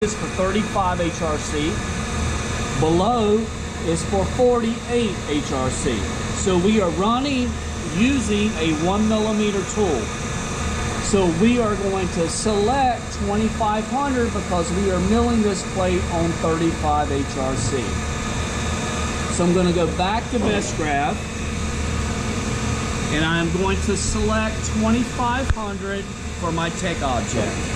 is for 35 HRC. Below is for 48 HRC. So we are running using a 1mm tool. So we are going to select 2500 because we are milling this plate on 35 HRC. So I'm going to go back to Mgrav and I'm going to select 2500 for my tech object.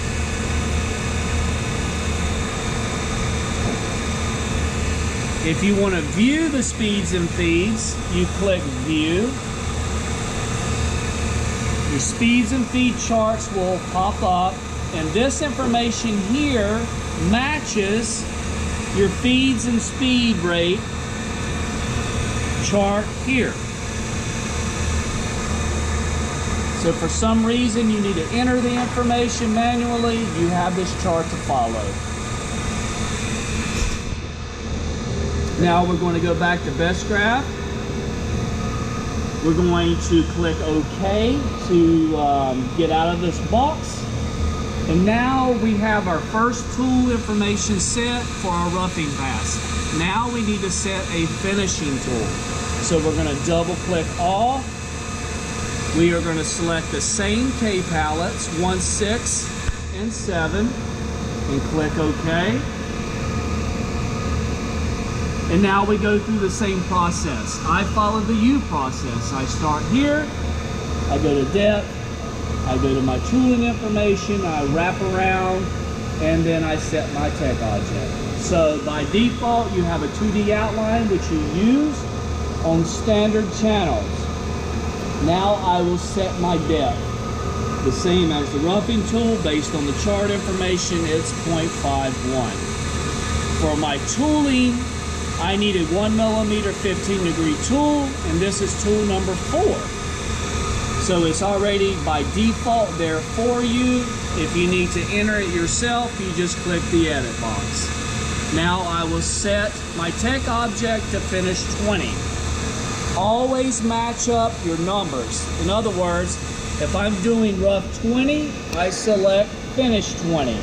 If you want to view the speeds and feeds, you click View. Your speeds and feed charts will pop up, and this information here matches your feeds and speed rate chart here. So for some reason you need to enter the information manually, you have this chart to follow. Now we're going to go back to Mgrav. We're going to click OK to get out of this box. And now we have our first tool information set for our roughing pass. Now we need to set a finishing tool. So we're going to double click all. We are going to select the same K pallets, 1, 6, and 7, and click OK. And now we go through the same process. I follow the U process. I start here, I go to depth, I go to my tooling information, I wrap around, and then I set my tech object. So by default, you have a 2D outline which you use on standard channels. Now I will set my depth. The same as the roughing tool, based on the chart information, it's 0.51. For my tooling, I need a 1mm 15-degree tool, and this is tool number 4. So it's already by default there for you. If you need to enter it yourself, you just click the edit box. Now I will set my tech object to finish 20. Always match up your numbers. In other words, if I'm doing rough 20, I select finish 20.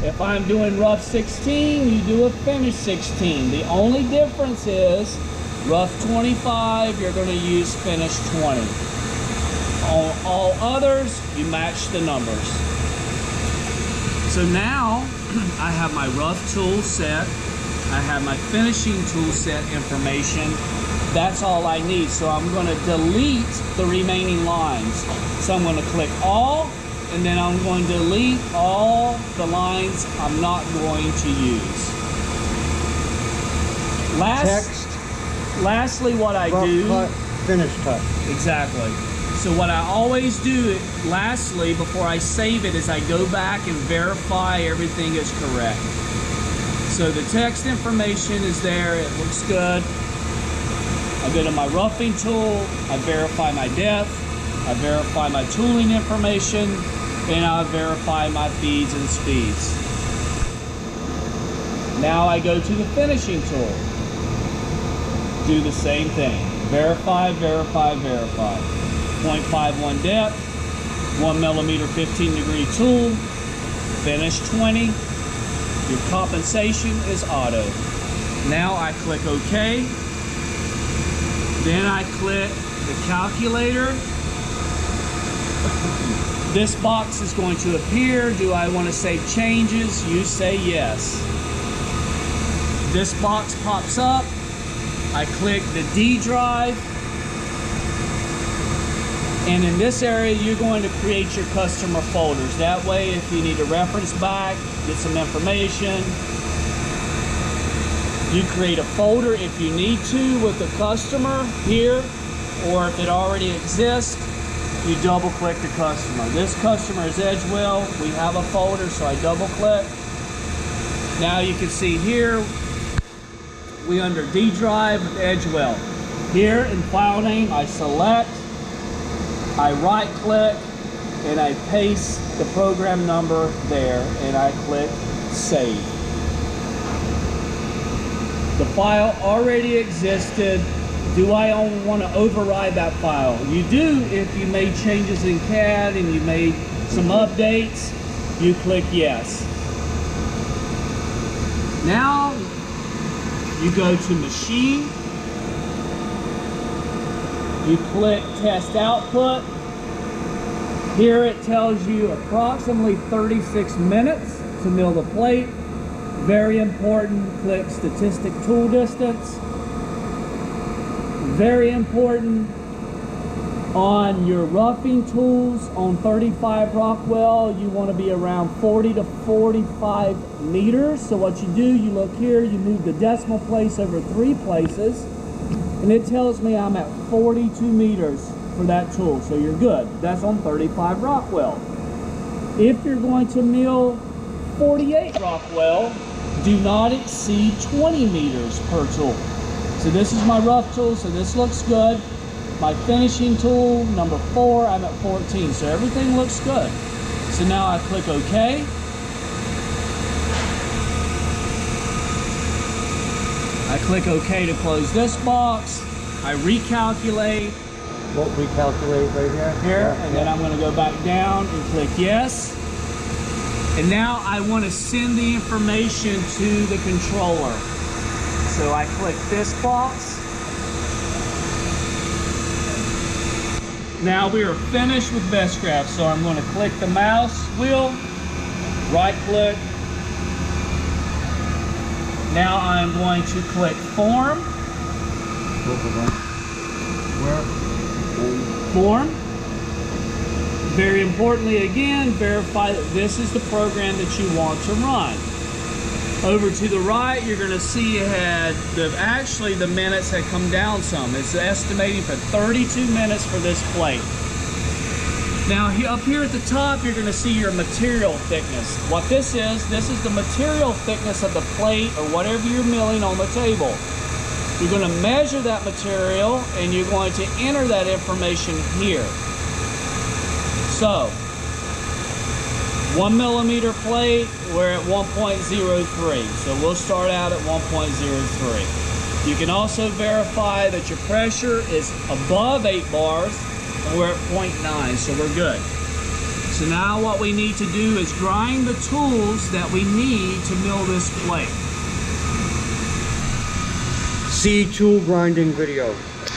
If I'm doing rough 16, you do a finish 16. The only difference is rough 25, you're going to use finish 20. On all others, you match the numbers. So now I have my rough tool set. I have my finishing tool set information. That's all I need. So I'm going to delete the remaining lines. So I'm going to click all, and then I'm going to delete all the lines I'm not going to use. Lastly, what I do... cut, finish cut. Exactly. So what I always do, lastly, before I save it, is I go back and verify everything is correct. So the text information is there, it looks good. I go to my roughing tool, I verify my depth, I verify my tooling information, and I verify my feeds and speeds. Now I go to the finishing tool. Do the same thing. Verify, verify, verify. 0.51 depth, 1mm 15-degree tool, finish 20. Your compensation is auto. Now I click OK. Then I click the calculator. This box is going to appear. Do I want to save changes? You say yes. This box pops up. I click the D drive. And in this area, you're going to create your customer folders. That way, if you need to reference back, get some information, you create a folder if you need to with the customer here, or if it already exists, you double click the customer. This customer is Edgewell. We have a folder, so I double click. Now you can see here, we under D drive with Edgewell. Here in file name, I select, I right click, and I paste the program number there, and I click save. The file already existed. Do I want to override that file? You do if you made changes in CAD and you made some updates. You click yes. Now you go to machine, you click test output. Here it tells you approximately 36 minutes to mill the plate. Very important, click statistic tool distance. Very important on your roughing tools on 35 Rockwell, you want to be around 40 to 45 meters. So what you do, you look here, you move the decimal place over 3 places, and it tells me I'm at 42 meters for that tool. So you're good. That's on 35 Rockwell. If you're going to mill 48 Rockwell, do not exceed 20 meters per tool. So this is my rough tool, so this looks good. My finishing tool, number 4, I'm at 14, so everything looks good. So now I click OK. I click OK to close this box. I recalculate. What recalculate right here? Here, and then I'm going to go back down and click yes. And now I want to send the information to the controller. So I click this box. Now we are finished with Mgrav2, so I'm going to click the mouse wheel, right click. Now I'm going to click form. Where? Form. Very importantly, again, verify that this is the program that you want to run. Over to the right, you're going to see it had actually the minutes had come down some. It's estimating for 32 minutes for this plate. Now up here at the top, you're going to see your material thickness. What this is the material thickness of the plate or whatever you're milling on the table. You're going to measure that material and you're going to enter that information here. So 1 millimeter plate, we're at 1.03. So we'll start out at 1.03. You can also verify that your pressure is above 8 bars, and we're at 0.9, so we're good. So now what we need to do is grind the tools that we need to mill this plate. See tool grinding video.